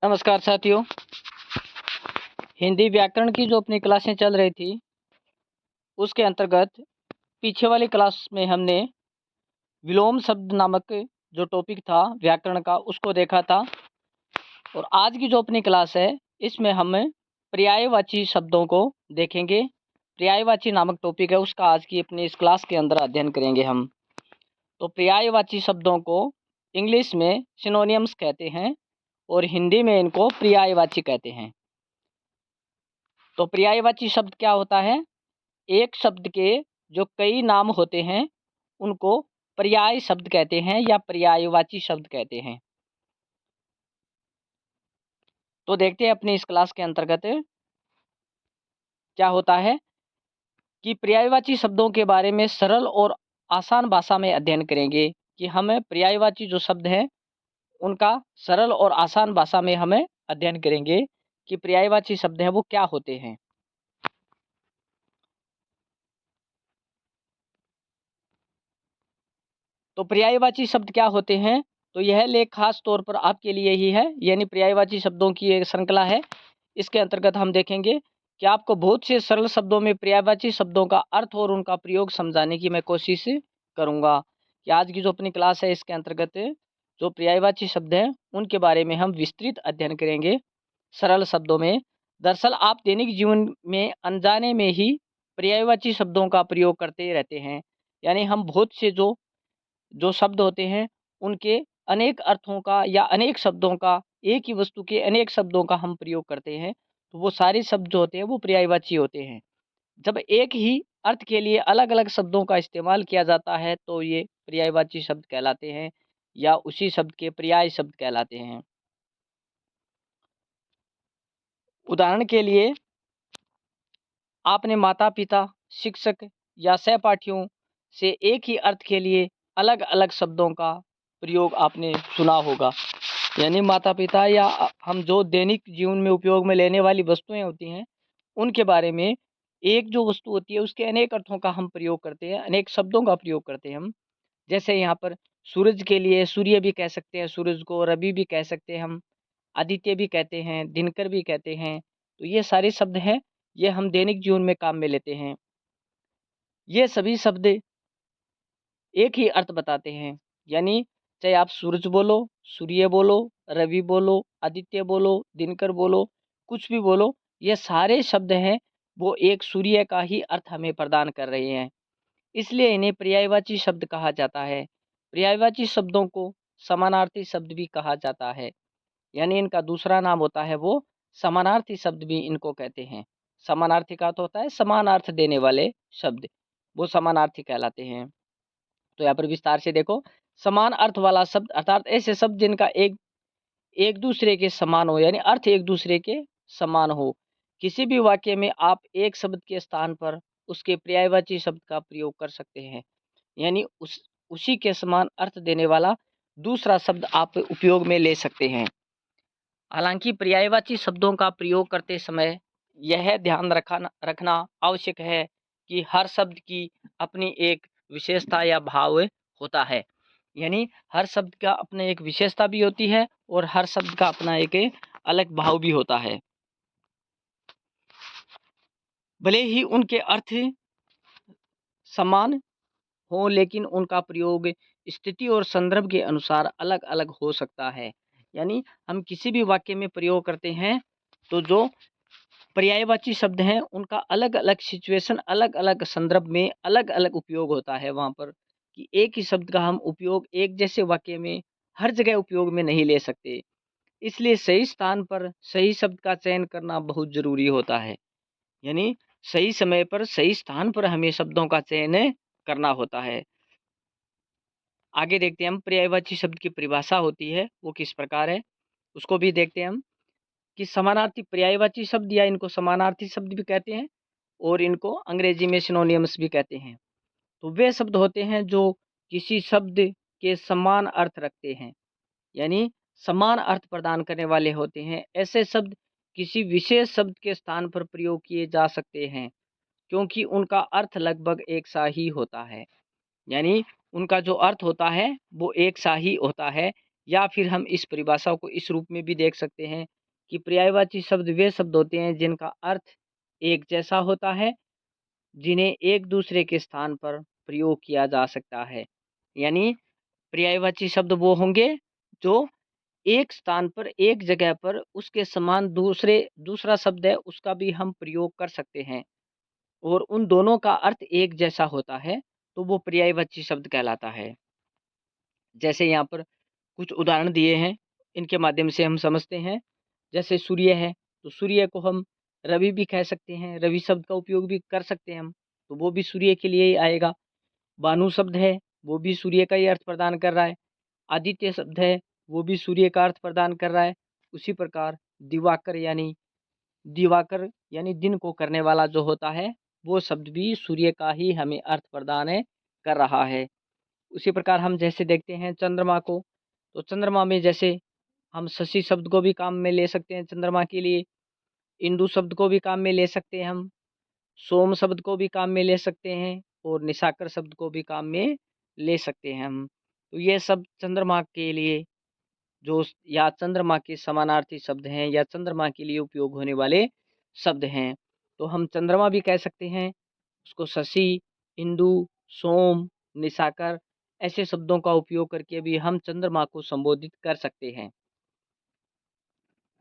नमस्कार साथियों। हिंदी व्याकरण की जो अपनी क्लासें चल रही थी उसके अंतर्गत पीछे वाली क्लास में हमने विलोम शब्द नामक जो टॉपिक था व्याकरण का उसको देखा था। और आज की जो अपनी क्लास है इसमें हम पर्यायवाची शब्दों को देखेंगे। पर्यायवाची नामक टॉपिक है, उसका आज की अपनी इस क्लास के अंदर अध्ययन करेंगे हम। तो पर्यायवाची शब्दों को इंग्लिश में सिनोनिम्स कहते हैं और हिंदी में इनको पर्यायवाची कहते हैं। तो पर्यायवाची शब्द क्या होता है? एक शब्द के जो कई नाम होते हैं उनको पर्याय शब्द कहते हैं या पर्यायवाची शब्द कहते हैं। तो देखते हैं अपनी इस क्लास के अंतर्गत क्या होता है कि पर्यायवाची शब्दों के बारे में सरल और आसान भाषा में अध्ययन करेंगे कि हमें पर्यायवाची जो शब्द हैं उनका सरल और आसान भाषा में हमें अध्ययन करेंगे कि पर्यायवाची शब्द हैं वो क्या होते हैं। तो पर्यायवाची शब्द क्या होते हैं? तो यह लेख खास तौर पर आपके लिए ही है, यानी पर्यायवाची शब्दों की एक श्रृंखला है। इसके अंतर्गत हम देखेंगे कि आपको बहुत से सरल शब्दों में पर्यायवाची शब्दों का अर्थ और उनका प्रयोग समझाने की मैं कोशिश करूंगा। कि आज की जो अपनी क्लास है इसके अंतर्गत जो पर्यायवाची शब्द हैं उनके बारे में हम विस्तृत अध्ययन करेंगे सरल शब्दों में। दरअसल आप दैनिक जीवन में अनजाने में ही पर्यायवाची शब्दों का प्रयोग करते रहते हैं, यानी हम बहुत से जो जो शब्द होते हैं उनके अनेक अर्थों का या अनेक शब्दों का, एक ही वस्तु के अनेक शब्दों का हम प्रयोग करते हैं। तो वो सारे शब्द जो होते हैं वो पर्यायवाची होते हैं। जब एक ही अर्थ के लिए अलग अलग शब्दों का इस्तेमाल किया जाता है तो ये पर्यायवाची शब्द कहलाते हैं या उसी शब्द के पर्याय शब्द कहलाते हैं। उदाहरण के लिए आपने माता पिता, शिक्षक या सहपाठियों से एक ही अर्थ के लिए अलग अलग शब्दों का प्रयोग आपने सुना होगा। यानी माता पिता या हम जो दैनिक जीवन में उपयोग में लेने वाली वस्तुएं होती हैं उनके बारे में एक जो वस्तु होती है उसके अनेक अर्थों का हम प्रयोग करते हैं, अनेक शब्दों का प्रयोग करते हैं हम। जैसे यहाँ पर सूरज के लिए सूर्य भी कह सकते हैं, सूरज को रवि भी कह सकते हैं हम, आदित्य भी कहते हैं, दिनकर भी कहते हैं। तो ये सारे शब्द हैं, ये हम दैनिक जीवन में काम में लेते हैं। ये सभी शब्द एक ही अर्थ बताते हैं, यानी चाहे आप सूरज बोलो, सूर्य बोलो, रवि बोलो, आदित्य बोलो, दिनकर बोलो, कुछ भी बोलो, ये सारे शब्द हैं वो एक सूर्य का ही अर्थ हमें प्रदान कर रहे हैं। इसलिए इन्हें पर्यायवाची शब्द कहा जाता है। पर्यायवाची शब्दों को समानार्थी शब्द भी कहा जाता है, यानी इनका दूसरा नाम होता है वो समानार्थी शब्द भी इनको कहते हैं। समानार्थी का अर्थ होता है समान अर्थ देने वाले शब्द, वो समानार्थी कहलाते हैं। तो यहाँ पर विस्तार से देखो, समान अर्थ वाला शब्द अर्थात ऐसे शब्द जिनका एक एक दूसरे के समान हो, यानी अर्थ एक दूसरे के समान हो। किसी भी वाक्य में आप एक शब्द के स्थान पर उसके पर्यायवाची शब्द का प्रयोग कर सकते हैं, यानी उसी के समान अर्थ देने वाला दूसरा शब्द आप उपयोग में ले सकते हैं। हालांकि पर्यायवाची शब्दों का प्रयोग करते समय यह ध्यान रखना आवश्यक है कि हर शब्द की अपनी एक विशेषता या भाव होता है, यानी हर शब्द का अपना एक विशेषता भी होती है और हर शब्द का अपना एक अलग भाव भी होता है। भले ही उनके अर्थ समान हो लेकिन उनका प्रयोग स्थिति और संदर्भ के अनुसार अलग अलग हो सकता है। यानी हम किसी भी वाक्य में प्रयोग करते हैं तो जो पर्यायवाची शब्द हैं उनका अलग अलग सिचुएशन, अलग अलग संदर्भ में अलग अलग उपयोग होता है। वहाँ पर कि एक ही शब्द का हम उपयोग एक जैसे वाक्य में हर जगह उपयोग में नहीं ले सकते, इसलिए सही स्थान पर सही शब्द का चयन करना बहुत जरूरी होता है। यानी सही समय पर सही स्थान पर हमें शब्दों का चयन करना होता है। आगे देखते हैं हम पर्यायवाची शब्द की परिभाषा होती है वो किस प्रकार है, उसको भी देखते हैं हम। कि समानार्थी पर्यायवाची शब्द या इनको समानार्थी शब्द भी कहते हैं और इनको अंग्रेजी में सिनोनिम्स भी कहते हैं। तो वे शब्द होते हैं जो किसी शब्द के समान अर्थ रखते हैं, यानी समान अर्थ प्रदान करने वाले होते हैं। ऐसे शब्द किसी विशेष शब्द के स्थान पर प्रयोग किए जा सकते हैं क्योंकि उनका अर्थ लगभग एक सा ही होता है, यानी उनका जो अर्थ होता है वो एक सा ही होता है। या फिर हम इस परिभाषा को इस रूप में भी देख सकते हैं कि पर्यायवाची शब्द वे शब्द होते हैं जिनका अर्थ एक जैसा होता है, जिन्हें एक दूसरे के स्थान पर प्रयोग किया जा सकता है। यानी पर्यायवाची शब्द वो होंगे जो एक स्थान पर, एक जगह पर उसके समान दूसरा शब्द है उसका भी हम प्रयोग कर सकते हैं और उन दोनों का अर्थ एक जैसा होता है, तो वो पर्यायवाची शब्द कहलाता है। जैसे यहाँ पर कुछ उदाहरण दिए हैं, इनके माध्यम से हम समझते हैं। जैसे सूर्य है, तो सूर्य को हम रवि भी कह सकते हैं, रवि शब्द का उपयोग भी कर सकते हैं हम, तो वो भी सूर्य के लिए ही आएगा। भानु शब्द है, वो भी सूर्य का ही अर्थ प्रदान कर रहा है। आदित्य शब्द है, वो भी सूर्य का अर्थ प्रदान कर रहा है। उसी प्रकार दिवाकर यानी दिन को करने वाला जो होता है, वो शब्द भी सूर्य का ही हमें अर्थ प्रदान कर रहा है। उसी प्रकार हम जैसे देखते हैं चंद्रमा को, तो चंद्रमा में जैसे हम शशि शब्द को भी काम में ले सकते हैं चंद्रमा के लिए, इंदु शब्द को भी काम में ले सकते हैं हम, सोम शब्द को भी काम में ले सकते हैं और निशाकर शब्द को भी काम में ले सकते हैं हम। तो ये सब चंद्रमा के लिए या चंद्रमा के समानार्थी शब्द हैं या चंद्रमा के लिए उपयोग होने वाले शब्द हैं। तो हम चंद्रमा भी कह सकते हैं, उसको शशि, इंदु, सोम, निशाकर ऐसे शब्दों का उपयोग करके भी हम चंद्रमा को संबोधित कर सकते हैं।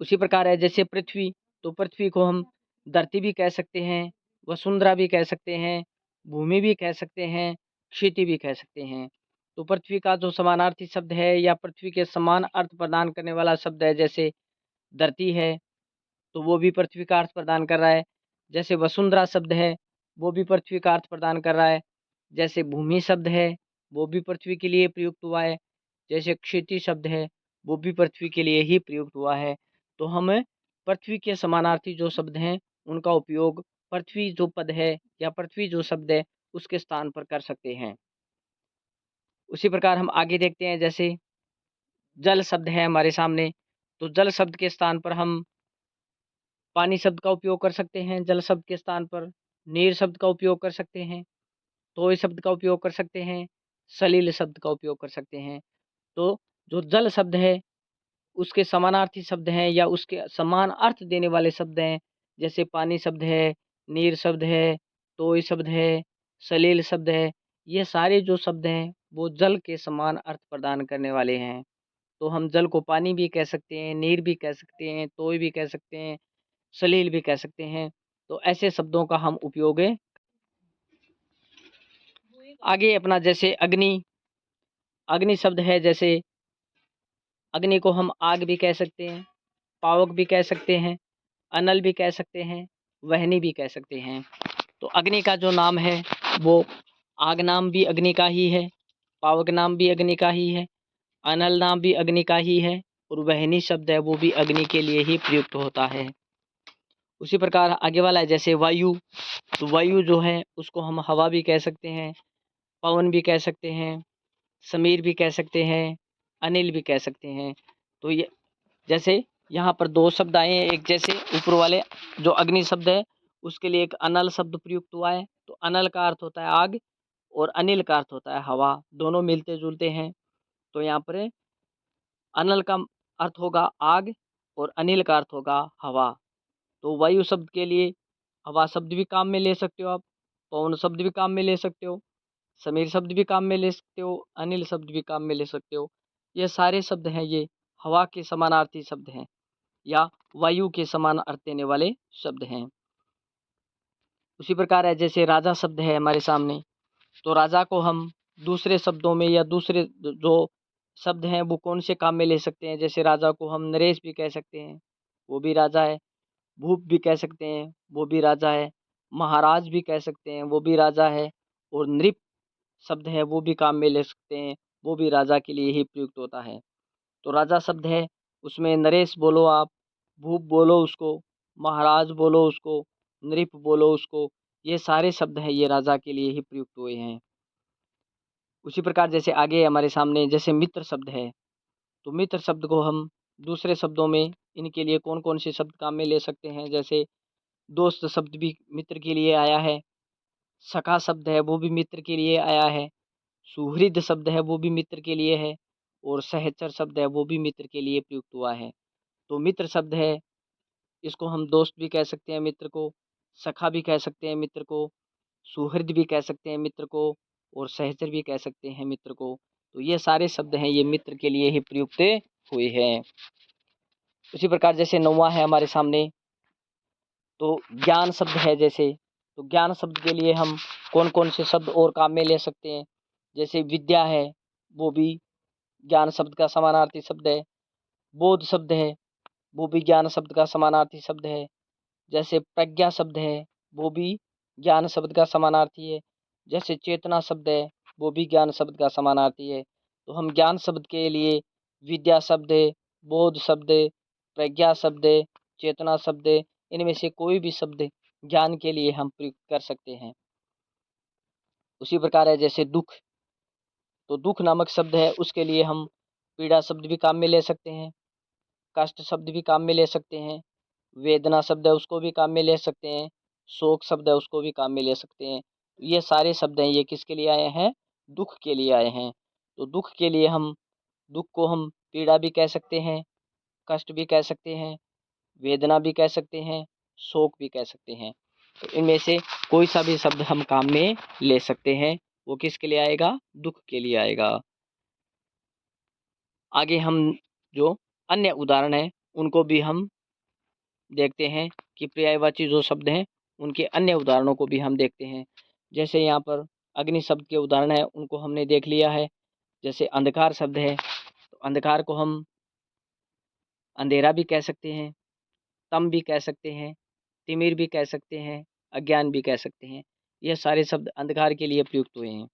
उसी प्रकार है जैसे पृथ्वी, तो पृथ्वी को हम धरती भी कह सकते हैं, वसुंधरा भी कह सकते हैं, भूमि भी कह सकते हैं, क्षिति भी कह सकते हैं। तो पृथ्वी का जो समानार्थी शब्द है या पृथ्वी के समान अर्थ प्रदान करने वाला शब्द है, जैसे धरती है, तो वो भी पृथ्वी का अर्थ प्रदान कर रहा है। जैसे वसुंधरा शब्द है, वो भी पृथ्वी का अर्थ प्रदान कर रहा है। जैसे भूमि शब्द है, वो भी पृथ्वी के लिए प्रयुक्त हुआ है। जैसे क्षिति शब्द है, वो भी पृथ्वी के लिए ही प्रयुक्त हुआ है। तो हम पृथ्वी के समानार्थी जो शब्द हैं, उनका उपयोग पृथ्वी जो पद है या पृथ्वी जो शब्द है, उसके स्थान पर कर सकते हैं। उसी प्रकार हम आगे देखते हैं, जैसे जल शब्द है हमारे सामने, तो जल शब्द के स्थान पर हम पानी शब्द का उपयोग कर सकते हैं, जल शब्द के स्थान पर नीर शब्द का उपयोग कर सकते हैं, तोय शब्द का उपयोग कर सकते हैं, सलील शब्द का उपयोग कर सकते हैं। तो जो जल शब्द है, उसके समानार्थी शब्द हैं या उसके समान अर्थ देने वाले शब्द हैं, जैसे पानी शब्द है, नीर शब्द है, तोय शब्द है, सलील शब्द है। ये सारे जो शब्द हैं, वो जल के समान अर्थ प्रदान करने वाले हैं। तो हम जल को पानी भी कह सकते हैं, नीर भी कह सकते हैं, तोय भी कह सकते हैं, सलील भी कह सकते हैं। तो ऐसे शब्दों का हम उपयोग आगे अपना जैसे अग्नि, अग्नि शब्द है, जैसे अग्नि को हम आग भी कह सकते हैं, पावक भी कह सकते हैं, अनल भी कह सकते हैं, वहनी भी कह सकते हैं। तो अग्नि का जो नाम है, वो आग नाम भी अग्नि का ही है, पावक नाम भी अग्नि का ही है, अनल नाम भी अग्नि का ही है और वहनी शब्द है वो भी अग्नि के लिए ही प्रयुक्त होता है। उसी प्रकार आगे वाला है जैसे वायु, तो वायु जो है उसको हम हवा भी कह सकते हैं, पवन भी कह सकते हैं, समीर भी कह सकते हैं, अनिल भी कह सकते हैं। तो ये जैसे यहाँ पर दो शब्द आए हैं, एक जैसे ऊपर वाले जो अग्नि शब्द है उसके लिए एक अनल शब्द प्रयुक्त हुआ है, तो अनल का अर्थ होता है आग और अनिल का अर्थ होता है हवा, दोनों मिलते जुलते हैं। तो यहाँ पर अनल का अर्थ होगा आग और अनिल का अर्थ होगा हवा। तो वायु शब्द के लिए हवा शब्द भी काम में ले सकते हो आप, पवन शब्द भी काम में ले सकते हो, समीर शब्द भी काम में ले सकते हो, अनिल शब्द भी काम में ले सकते हो। ये सारे शब्द हैं, ये हवा के समानार्थी शब्द हैं या वायु के समान अर्थ देने वाले शब्द हैं। उसी प्रकार है जैसे राजा शब्द है हमारे सामने, तो राजा को हम दूसरे शब्दों में या दूसरे जो शब्द हैं वो कौन से काम में ले सकते हैं, जैसे राजा को हम नरेश भी कह सकते हैं, वो भी राजा है, भूप भी कह सकते हैं, वो भी राजा है, महाराज भी कह सकते हैं, वो भी राजा है, और नृप शब्द है वो भी काम में ले सकते हैं, वो भी राजा के लिए ही प्रयुक्त होता है। तो राजा शब्द है उसमें नरेश बोलो आप, भूप बोलो उसको, महाराज बोलो उसको, नृप बोलो उसको, ये सारे शब्द हैं ये राजा के लिए ही प्रयुक्त हुए हैं। उसी प्रकार जैसे आगे हमारे सामने जैसे मित्र शब्द है, तो मित्र शब्द को हम दूसरे शब्दों में इनके लिए कौन कौन से शब्द काम में ले सकते हैं, जैसे दोस्त शब्द भी मित्र के लिए आया है, सखा शब्द है वो भी मित्र के लिए आया है, सुहृद शब्द है वो भी मित्र के लिए है, और सहचर शब्द है वो भी मित्र के लिए प्रयुक्त हुआ है। तो मित्र शब्द है, इसको हम दोस्त भी कह सकते हैं मित्र को, सखा भी कह सकते हैं मित्र को, सुहृद भी कह सकते हैं मित्र को, और सहचर भी कह सकते हैं मित्र को। तो ये सारे शब्द हैं ये मित्र के लिए ही प्रयुक्त हुए हैं। उसी प्रकार जैसे 9वां है हमारे सामने, तो ज्ञान शब्द है। जैसे तो ज्ञान शब्द के लिए हम कौन कौन से शब्द और काम में ले सकते हैं? जैसे विद्या है, वो भी ज्ञान शब्द का समानार्थी शब्द है। बोध शब्द है, वो भी ज्ञान शब्द का समानार्थी शब्द है। जैसे प्रज्ञा शब्द है, वो भी ज्ञान शब्द का समानार्थी है। जैसे चेतना शब्द है, वो भी ज्ञान शब्द का समानार्थी है। तो हम ज्ञान शब्द के लिए विद्या शब्द, बोध शब्द, प्रज्ञा शब्द, चेतना शब्द, इनमें से कोई भी शब्द ज्ञान के लिए हम प्रयुक्त कर सकते हैं। उसी प्रकार है जैसे दुख, तो दुख नामक शब्द है, उसके लिए हम पीड़ा शब्द भी काम में ले सकते हैं, कष्ट शब्द भी काम में ले सकते हैं, वेदना शब्द है उसको भी काम में ले सकते हैं, शोक शब्द है उसको भी काम में ले सकते हैं। ये सारे शब्द हैं ये किसके लिए आए हैं? दुख के लिए आए हैं। तो दुख के लिए हम दुख को हम पीड़ा भी कह सकते हैं, कष्ट भी कह सकते हैं, वेदना भी कह सकते हैं, शोक भी कह सकते हैं। तो इनमें से कोई सा भी शब्द हम काम में ले सकते हैं। वो किसके लिए आएगा? दुख के लिए आएगा। आगे हम जो अन्य उदाहरण हैं उनको भी हम देखते हैं कि पर्यायवाची जो शब्द हैं उनके अन्य उदाहरणों को भी हम देखते हैं। जैसे यहाँ पर अग्नि शब्द के उदाहरण है उनको हमने देख लिया है। जैसे अंधकार शब्द है, तो अंधकार को हम अंधेरा भी कह सकते हैं, तम भी कह सकते हैं, तिमिर भी कह सकते हैं, अज्ञान भी कह सकते हैं। यह सारे शब्द अंधकार के लिए प्रयुक्त हुए हैं।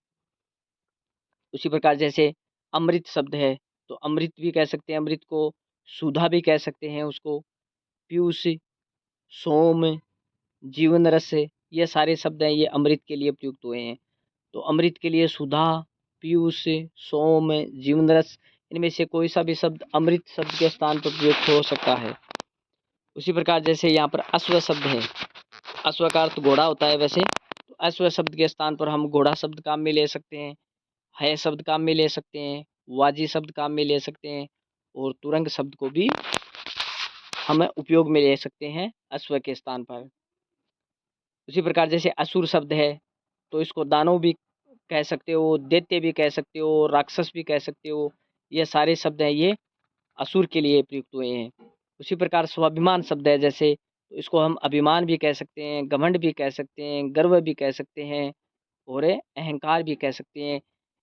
उसी प्रकार जैसे अमृत शब्द है, तो अमृत भी कह सकते हैं, अमृत को सुधा भी कह सकते हैं, उसको पीयूष, सोम, जीवन रस, ये सारे शब्द हैं ये अमृत के लिए प्रयुक्त हुए हैं। तो अमृत के लिए सुधा, पीयूष, सोम, जीवन रस, इनमें से कोई सा भी शब्द अमृत शब्द के स्थान पर प्रयुक्त हो सकता है। उसी प्रकार जैसे यहाँ पर अश्व शब्द है, अश्व का अर्थ घोड़ा होता है वैसे, तो अश्व शब्द के स्थान पर हम घोड़ा शब्द काम में ले सकते हैं, है शब्द काम में ले सकते हैं, वाजी शब्द काम में ले सकते हैं, और तुरंग शब्द को भी हम उपयोग में ले सकते हैं अश्व के स्थान पर। उसी प्रकार जैसे असुर शब्द है, तो इसको दानव भी कह सकते हो, दैत्य भी कह सकते हो, राक्षस भी कह सकते हो। ये सारे शब्द हैं ये असुर के लिए प्रयुक्त हुए हैं। उसी प्रकार स्वाभिमान शब्द है, जैसे तो इसको हम अभिमान भी कह सकते हैं, घमंड भी कह सकते हैं, गर्व भी कह सकते हैं, और अहंकार भी कह सकते हैं।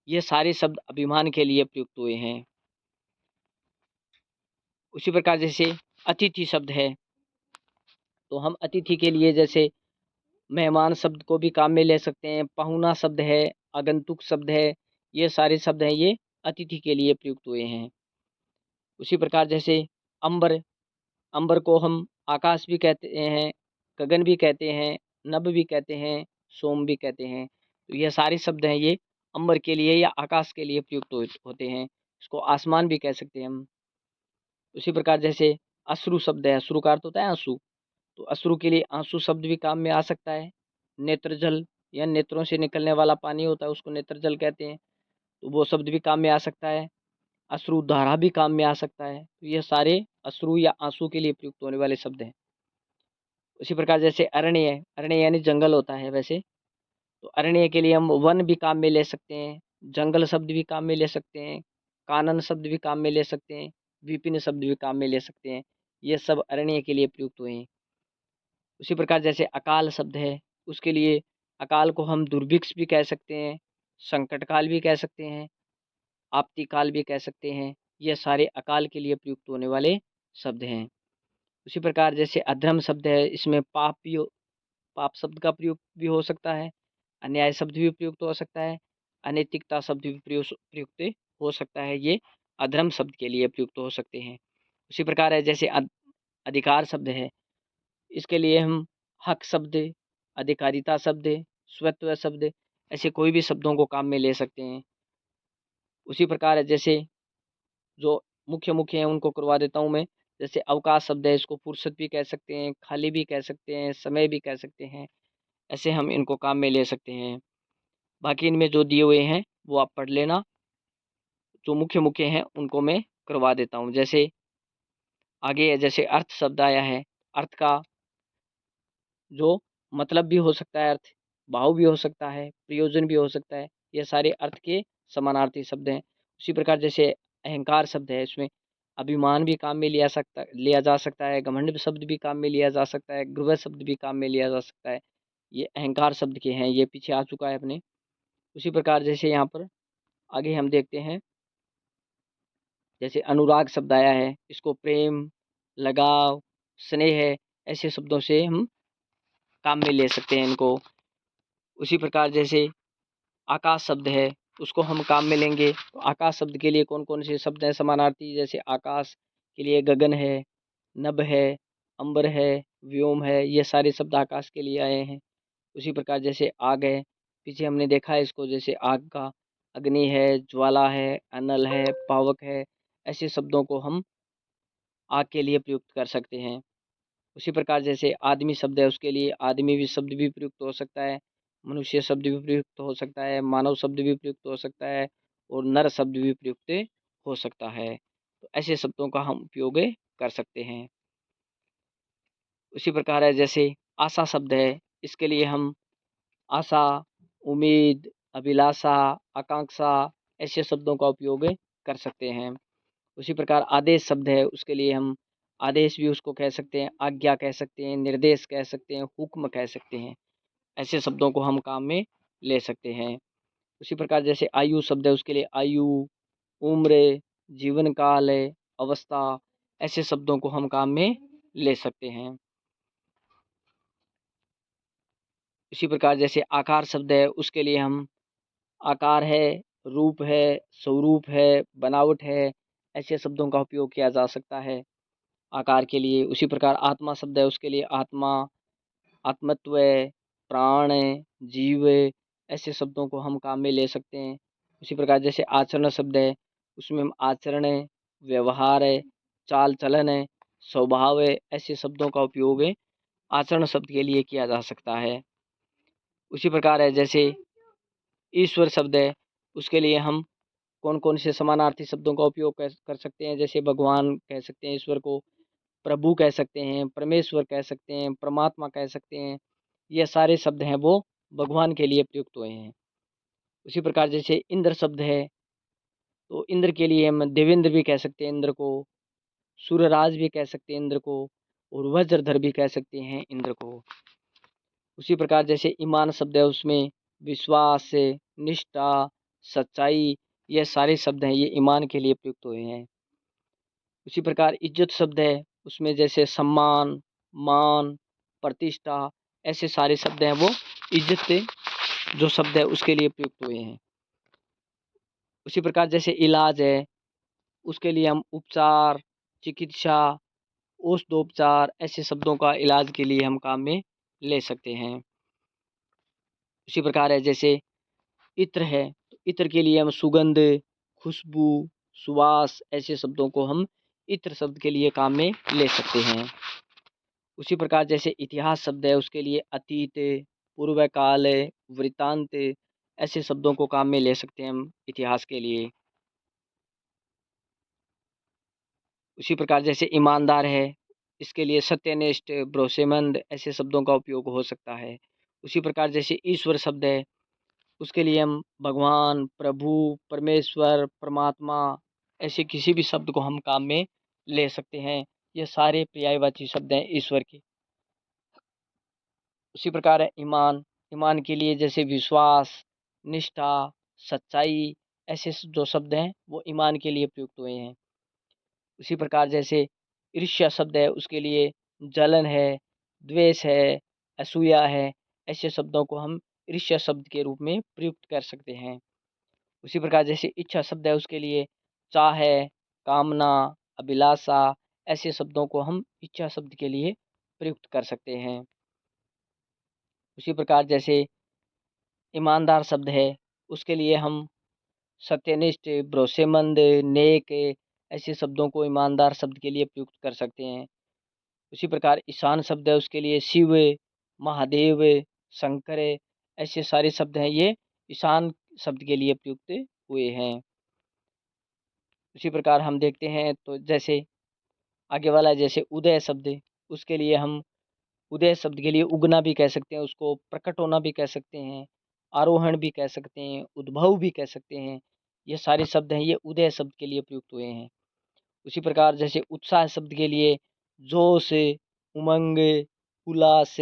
ये सारे शब्द अभिमान के लिए प्रयुक्त हुए हैं। उसी प्रकार जैसे अतिथि शब्द है, तो हम अतिथि के लिए जैसे मेहमान शब्द को भी काम में ले सकते हैं, पहुना शब्द है, आगंतुक शब्द है, ये सारे शब्द हैं ये अतिथि के लिए प्रयुक्त हुए हैं। उसी प्रकार जैसे अंबर, अंबर को हम आकाश भी कहते हैं, गगन भी कहते हैं, नभ भी कहते हैं, सोम भी कहते हैं। तो ये सारे शब्द हैं ये अंबर के लिए या आकाश के लिए प्रयुक्त होते हैं। इसको आसमान भी कह सकते हैं हम। उसी प्रकार जैसे अश्रु शब्द है, अश्रु का अर्थ होता है आंसू, तो अश्रु के लिए आंसू शब्द भी काम में आ सकता है। नेत्र जल या नेत्रों से निकलने वाला पानी होता है उसको नेत्र जल कहते हैं, तो वो शब्द भी काम में आ सकता है। अश्रु धारा भी काम में आ सकता है। तो ये सारे अश्रु या आंसू के लिए प्रयुक्त होने वाले शब्द हैं। उसी प्रकार जैसे अरण्य है, अरण्य यानी जंगल होता है वैसे, तो अरण्य के लिए हम वन भी काम में ले सकते हैं, जंगल शब्द भी काम में ले सकते हैं, कानन शब्द भी काम में ले सकते हैं, विपिन शब्द भी काम में ले सकते हैं। ये सब अरण्य के लिए प्रयुक्त हुए हैं। उसी प्रकार जैसे अकाल शब्द है, उसके लिए अकाल को हम दुर्भिक्ष भी कह सकते हैं, संकट काल भी कह सकते हैं, आपत्ति काल भी कह सकते हैं। ये सारे अकाल के लिए प्रयुक्त होने वाले शब्द हैं। उसी प्रकार जैसे अधर्म शब्द है, इसमें पाप शब्द का प्रयोग भी हो सकता है, अन्याय शब्द भी प्रयुक्त हो सकता है, अनैतिकता शब्द भी प्रयुक्त हो सकता है। ये अधर्म शब्द के लिए प्रयुक्त हो सकते हैं। उसी प्रकार है जैसे अधिकार शब्द है, इसके लिए हम हक शब्द, अधिकारिता शब्द, स्वत्व शब्द, ऐसे कोई भी शब्दों को काम में ले सकते हैं। उसी प्रकार है जैसे जो मुख्य मुख्य हैं उनको करवा देता हूँ मैं। जैसे अवकाश शब्द है, इसको फुर्सत भी कह सकते हैं, खाली भी कह सकते हैं, समय भी कह सकते हैं। ऐसे हम इनको काम में ले सकते हैं। बाकी इनमें जो दिए हुए हैं वो आप पढ़ लेना। जो मुख्य मुख्य हैं उनको मैं करवा देता हूँ। जैसे आगे है, जैसे अर्थ शब्द आया है, अर्थ का जो मतलब भी हो सकता है, अर्थ भाव भी हो सकता है, प्रयोजन भी हो सकता है, ये सारे अर्थ के समानार्थी शब्द हैं। उसी प्रकार जैसे अहंकार शब्द है, इसमें अभिमान भी काम में लिया जा सकता है, घमंड शब्द भी काम में लिया जा सकता है, गर्व शब्द भी काम में लिया जा सकता है। ये अहंकार शब्द के हैं, ये पीछे आ चुका है अपने। उसी प्रकार जैसे यहाँ पर आगे हम देखते हैं, जैसे अनुराग शब्द आया है, इसको प्रेम, लगाव, स्नेह ऐसे शब्दों से हम काम में ले सकते हैं इनको। उसी प्रकार जैसे आकाश शब्द है, उसको हम काम में लेंगे तो आकाश शब्द के लिए कौन कौन से शब्द हैं समानार्थी, जैसे आकाश के लिए गगन है, नभ है, अंबर है, व्योम है, ये सारे शब्द आकाश के लिए आए हैं। उसी प्रकार जैसे आग है, पीछे हमने देखा है इसको, जैसे आग का अग्नि है, ज्वाला है, अनल है, पावक है, ऐसे शब्दों को हम आग के लिए प्रयुक्त कर सकते हैं। उसी प्रकार जैसे आदमी शब्द है, उसके लिए आदमी भी शब्द भी प्रयुक्त हो सकता है, मनुष्य शब्द भी प्रयुक्त हो सकता है, मानव शब्द भी प्रयुक्त हो सकता है, और नर शब्द भी प्रयुक्त हो सकता है। तो ऐसे शब्दों का हम उपयोग कर सकते हैं। उसी प्रकार है, जैसे आशा शब्द है, इसके लिए हम आशा, उम्मीद, अभिलाषा, आकांक्षा ऐसे शब्दों का उपयोग कर सकते हैं। उसी प्रकार आदेश शब्द है, उसके लिए हम आदेश भी उसको कह सकते हैं, आज्ञा कह सकते हैं, निर्देश कह सकते हैं, हुक्म कह सकते हैं। ऐसे शब्दों को हम काम में ले सकते हैं। उसी प्रकार जैसे आयु शब्द है, उसके लिए आयु, उम्र, जीवन काल, अवस्था ऐसे शब्दों को हम काम में ले सकते हैं। इसी प्रकार जैसे आकार शब्द है, उसके लिए हम आकार है, रूप है, स्वरूप है, बनावट है, ऐसे शब्दों का उपयोग किया जा सकता है आकार के लिए। उसी प्रकार आत्मा शब्द है, उसके लिए आत्मा, आत्मत्व, प्राण, जीव ऐसे शब्दों को हम काम में ले सकते हैं। उसी प्रकार जैसे आचरण शब्द है, उसमें हम आचरण, व्यवहार, चाल चलन, स्वभाव ऐसे शब्दों का उपयोग आचरण शब्द के लिए किया जा सकता है। उसी प्रकार है, जैसे ईश्वर शब्द है, उसके लिए हम कौन कौन से समानार्थी शब्दों का उपयोग कर सकते हैं, जैसे भगवान कह सकते हैं ईश्वर को, प्रभु कह सकते हैं, परमेश्वर कह सकते हैं, परमात्मा कह सकते हैं। ये सारे शब्द हैं वो भगवान के लिए प्रयुक्त हुए हैं। उसी प्रकार जैसे इंद्र शब्द है, तो इंद्र के लिए हम देवेंद्र भी कह सकते हैं इंद्र को, सूर्यराज भी कह सकते हैं इंद्र को, और वज्रधर भी कह सकते हैं इंद्र को। उसी प्रकार जैसे ईमान शब्द है, उसमें विश्वास, निष्ठा, सच्चाई ये सारे शब्द हैं, ये ईमान के लिए प्रयुक्त हुए हैं। उसी प्रकार इज्जत शब्द है, उसमें जैसे सम्मान, मान, प्रतिष्ठा ऐसे सारे शब्द हैं वो इज्जत जो शब्द है उसके लिए प्रयुक्त हुए हैं। उसी प्रकार जैसे इलाज है, उसके लिए हम उपचार, चिकित्सा, औषधोपचार ऐसे शब्दों का इलाज के लिए हम काम में ले सकते हैं। उसी प्रकार है, जैसे इत्र है, तो इत्र के लिए हम सुगंध, खुशबू, सुवास ऐसे शब्दों को हम इत्र शब्द के लिए काम में ले सकते हैं। उसी प्रकार जैसे इतिहास शब्द है, उसके लिए अतीत, पूर्व काल, वृत्तांत ऐसे शब्दों को काम में ले सकते हैं हम इतिहास के लिए। उसी प्रकार जैसे ईमानदार है, इसके लिए सत्यनिष्ठ, भरोसेमंद ऐसे शब्दों का उपयोग हो सकता है। उसी प्रकार जैसे ईश्वर शब्द है, उसके लिए हम भगवान, प्रभु, परमेश्वर, परमात्मा ऐसे किसी भी शब्द को हम काम में ले सकते हैं। ये सारे पर्यायवाची शब्द हैं ईश्वर के। उसी प्रकार है ईमान, ईमान के लिए जैसे विश्वास, निष्ठा, सच्चाई ऐसे जो शब्द हैं वो ईमान के लिए प्रयुक्त हुए हैं। उसी प्रकार जैसे ईर्ष्या शब्द है, उसके लिए जलन है, द्वेष है, असूया है ऐसे शब्दों को हम ईर्ष्या शब्द के रूप में प्रयुक्त कर सकते हैं। उसी प्रकार जैसे इच्छा शब्द है, उसके लिए चाह है, कामना, अभिलाषा ऐसे शब्दों को हम इच्छा शब्द के लिए प्रयुक्त कर सकते हैं। उसी प्रकार जैसे ईमानदार शब्द है, उसके लिए हम सत्यनिष्ठ, भरोसेमंद, नेक ऐसे शब्दों को ईमानदार शब्द के लिए प्रयुक्त कर सकते हैं। उसी प्रकार ईशान शब्द है, उसके लिए शिव, महादेव, शंकर ऐसे सारे शब्द हैं, ये ईशान शब्द के लिए प्रयुक्त हुए हैं। उसी प्रकार हम देखते हैं तो जैसे आगे वाला जैसे उदय शब्द है, उसके लिए हम उदय शब्द के लिए उगना भी कह सकते हैं, उसको प्रकट होना भी कह सकते हैं, आरोहण भी कह सकते हैं, उद्भव भी कह सकते हैं। ये सारे शब्द हैं, ये उदय शब्द के लिए प्रयुक्त हुए हैं। उसी प्रकार जैसे उत्साह शब्द के लिए जोश, उमंग, उल्लास,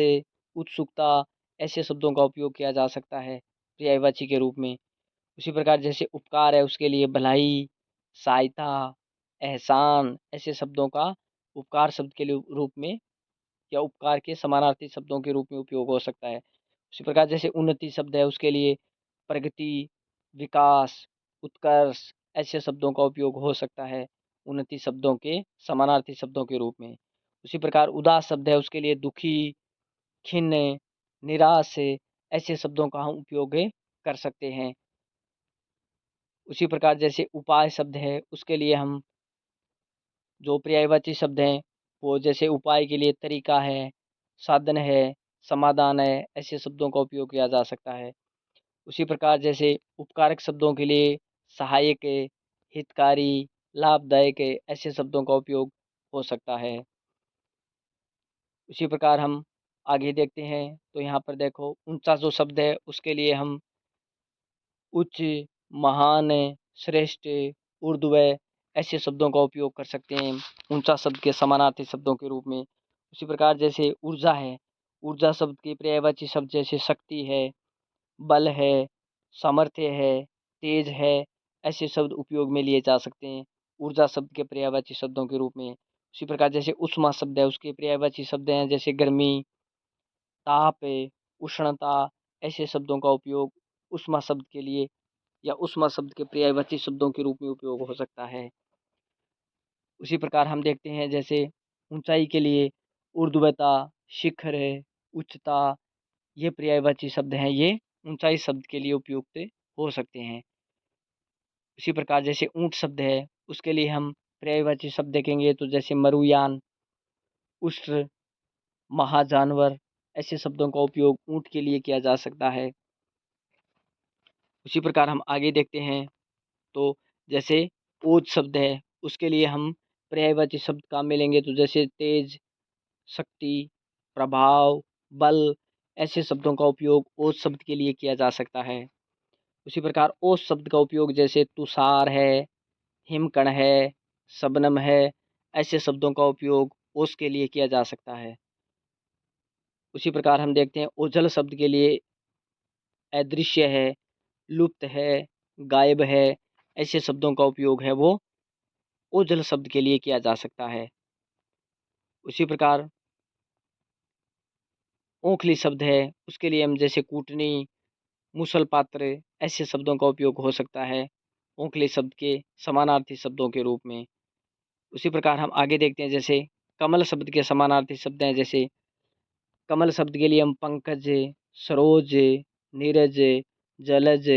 उत्सुकता ऐसे शब्दों का उपयोग किया जा सकता है पर्यायवाची के रूप में। उसी प्रकार जैसे उपकार है, उसके लिए भलाई, सहायता, एहसान ऐसे शब्दों का उपकार शब्द के लिए रूप में या उपकार के समानार्थी शब्दों के रूप में उपयोग हो सकता है। उसी प्रकार जैसे उन्नति शब्द है, उसके लिए प्रगति, विकास, उत्कर्ष ऐसे शब्दों का उपयोग हो सकता है उन्नति शब्दों के समानार्थी शब्दों के रूप में। उसी प्रकार उदास शब्द है, उसके लिए दुखी, खिन्न, निराश ऐसे शब्दों का हम उपयोग कर सकते हैं। उसी प्रकार जैसे उपाय शब्द है, उसके लिए हम जो पर्यायवाची शब्द हैं वो जैसे उपाय के लिए तरीका है, साधन है, समाधान है, ऐसे शब्दों का उपयोग किया जा सकता है। उसी प्रकार जैसे उपकारक शब्दों के लिए सहायक है, हितकारी, लाभदायक है, ऐसे शब्दों का उपयोग हो सकता है। उसी प्रकार हम आगे देखते हैं तो यहाँ पर देखो ऊंचा जो शब्द है उसके लिए हम उच्च, महान, श्रेष्ठ, ऊर्ध्व ऐसे शब्दों का उपयोग कर सकते हैं ऊंचा शब्द के समानार्थी शब्दों के रूप में। उसी प्रकार जैसे ऊर्जा है, ऊर्जा शब्द के पर्यायवाची शब्द जैसे शक्ति है, बल है, सामर्थ्य है, तेज है, ऐसे शब्द उपयोग में लिए जा सकते हैं ऊर्जा शब्द के पर्यायवाची शब्दों के रूप में। उसी प्रकार जैसे उष्मा शब्द है, उसके पर्यायवाची शब्द हैं जैसे गर्मी, ताप, उष्णता ऐसे शब्दों का उपयोग उष्मा शब्द के लिए या उष्मा शब्द के पर्यायवाची शब्दों के रूप में उपयोग हो सकता है। उसी प्रकार हम देखते हैं जैसे ऊंचाई के लिए ऊर्ध्वता, शिखर, उच्चता ये पर्यायवाची शब्द हैं, ये ऊंचाई शब्द के लिए उपयुक्त हो सकते हैं। उसी प्रकार जैसे ऊंट शब्द है, उसके लिए हम पर्यायवाची शब्द देखेंगे तो जैसे मरुयान, उष्ट्र, महाजानवर ऐसे शब्दों का उपयोग ऊंट के लिए किया जा सकता है। उसी प्रकार हम आगे देखते हैं तो जैसे ओज शब्द है, उसके लिए हम पर्यायवाची शब्द काम में लेंगे तो जैसे तेज, शक्ति, प्रभाव, बल ऐसे शब्दों का उपयोग ओज शब्द के लिए किया जा सकता है। उसी प्रकार ओस शब्द का उपयोग जैसे तुषार है, हिमकण है, शबनम है ऐसे शब्दों का उपयोग ओस के लिए किया जा सकता है। उसी प्रकार हम देखते हैं ओझल शब्द के लिए अदृश्य है, लुप्त है, गायब है ऐसे शब्दों का उपयोग है वो ओझल शब्द के लिए किया जा सकता है। उसी प्रकार ओखली शब्द है, उसके लिए हम जैसे कूटनी, मुसल पात्र ऐसे शब्दों का उपयोग हो सकता है ओखली शब्द के समानार्थी शब्दों के रूप में। उसी प्रकार हम आगे देखते हैं जैसे कमल शब्द के समानार्थी शब्द हैं जैसे कमल शब्द के लिए हम पंकज, सरोज, नीरज, जलज,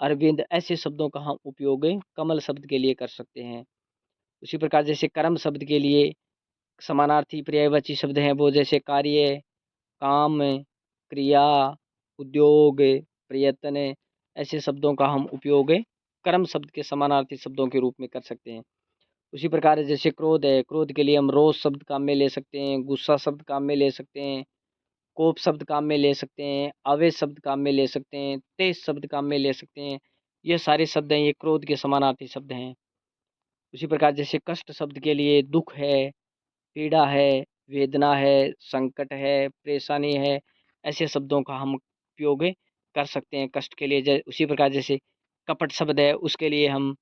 अरविंद ऐसे शब्दों का हम उपयोग कमल शब्द के लिए कर सकते हैं। उसी प्रकार जैसे कर्म शब्द के लिए समानार्थी पर्यायवाची शब्द हैं वो जैसे कार्य, काम, क्रिया, उद्योग, प्रयत्न ऐसे शब्दों का हम उपयोग कर्म शब्द के समानार्थी शब्दों के रूप में कर सकते हैं। उसी प्रकार जैसे क्रोध है, क्रोध के लिए हम रोष शब्द काम में ले सकते हैं, गुस्सा शब्द काम में ले सकते हैं, कोप शब्द काम में ले सकते हैं, आवेश शब्द काम में ले सकते हैं, तेज शब्द काम में ले सकते हैं। ये सारे शब्द हैं, ये क्रोध के समानार्थी शब्द हैं। उसी प्रकार जैसे कष्ट शब्द के लिए दुख है, पीड़ा है, वेदना है, संकट है, परेशानी है, ऐसे शब्दों का हम उपयोग कर सकते हैं कष्ट के लिए। उसी प्रकार जैसे कपट शब्द है, उसके लिए हम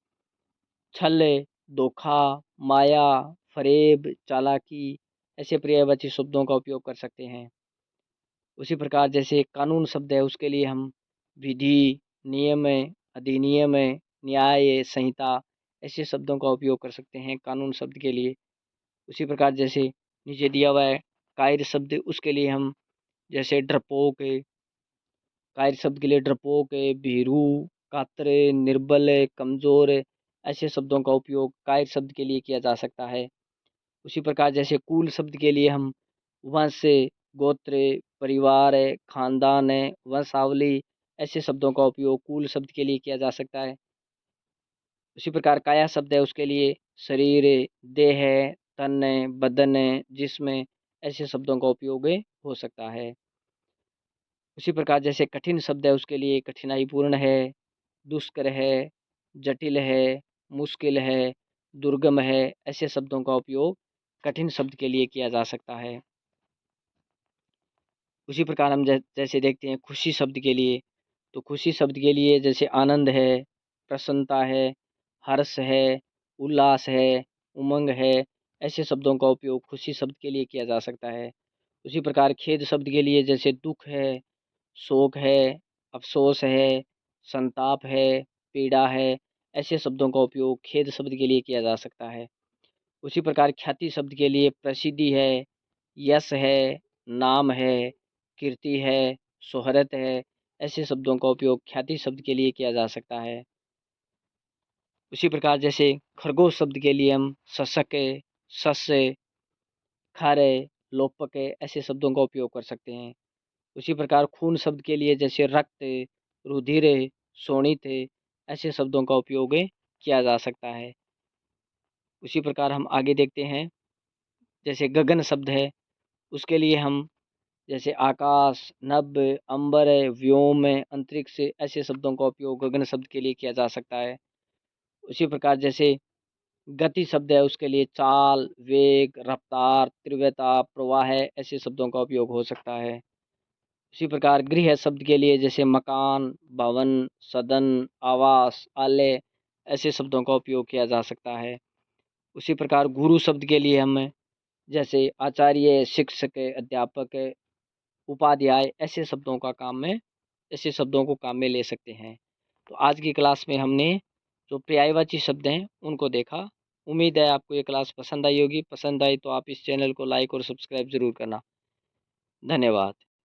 छल, धोखा, माया, फरेब, चालाकी ऐसे पर्यायवाची शब्दों का उपयोग कर सकते हैं। उसी प्रकार जैसे कानून शब्द है, उसके लिए हम विधि, नियम, अधिनियम, न्याय, संहिता ऐसे शब्दों का उपयोग कर सकते हैं कानून शब्द के लिए। उसी प्रकार जैसे नीचे दिया हुआ है कायर शब्द, उसके लिए हम जैसे डरपोक है, कायर शब्द के लिए डरपोक है, भीरू, कातर, निर्बल, कमज़ोर ऐसे शब्दों का उपयोग कायर शब्द के लिए किया जा सकता है। उसी प्रकार जैसे कुल शब्द के लिए हम वंश, गोत्र, परिवार, खानदान, वंशावली ऐसे शब्दों का उपयोग कुल शब्द के लिए किया जा सकता है। उसी प्रकार काया शब्द है उसके लिए शरीर, देह, तन, बदन, जिस्म, ऐसे शब्दों का उपयोग हो सकता है। उसी प्रकार जैसे कठिन शब्द है उसके लिए कठिनाईपूर्ण है, दुष्कर है, जटिल है, मुश्किल है, दुर्गम है, ऐसे शब्दों का उपयोग कठिन शब्द के लिए किया जा सकता है। उसी प्रकार हम जैसे देखते हैं खुशी शब्द के लिए, तो खुशी शब्द के लिए जैसे आनंद है, प्रसन्नता है, हर्ष है, उल्लास है, उमंग है, ऐसे शब्दों का उपयोग खुशी शब्द के लिए किया जा सकता है। उसी प्रकार खेद शब्द के लिए जैसे दुख है, शोक है, अफ़सोस है, संताप है, पीड़ा है, ऐसे शब्दों का उपयोग खेद शब्द के लिए किया जा सकता है। उसी प्रकार ख्याति शब्द के लिए प्रसिद्धि है, यश है, नाम है, कीर्ति है, शोहरत है, ऐसे शब्दों का उपयोग ख्याति शब्द के लिए किया जा सकता है। उसी प्रकार जैसे खरगोश शब्द के लिए हम शशक, शस्य, खर, लोपक ऐसे शब्दों का उपयोग कर सकते हैं। उसी प्रकार खून शब्द के लिए जैसे रक्त, रुधिर, शोणित ऐसे शब्दों का उपयोग किया जा सकता है। उसी प्रकार हम आगे देखते हैं जैसे गगन शब्द है उसके लिए हम जैसे आकाश, नभ, अंबर, व्योम, अंतरिक्ष ऐसे शब्दों का उपयोग गगन शब्द के लिए किया जा सकता है। उसी प्रकार जैसे गति शब्द है उसके लिए चाल, वेग, रफ्तार, तीव्रता, प्रवाह ऐसे शब्दों का उपयोग हो सकता है। उसी प्रकार गृह शब्द के लिए जैसे मकान, भवन, सदन, आवास, आलय ऐसे शब्दों का उपयोग किया जा सकता है। उसी प्रकार गुरु शब्द के लिए हम जैसे आचार्य, शिक्षक, अध्यापक, उपाध्याय ऐसे शब्दों को काम में ले सकते हैं। तो आज की क्लास में हमने जो पर्यायवाची शब्द हैं उनको देखा। उम्मीद है आपको ये क्लास पसंद आई होगी। पसंद आई तो आप इस चैनल को लाइक और सब्सक्राइब ज़रूर करना। धन्यवाद।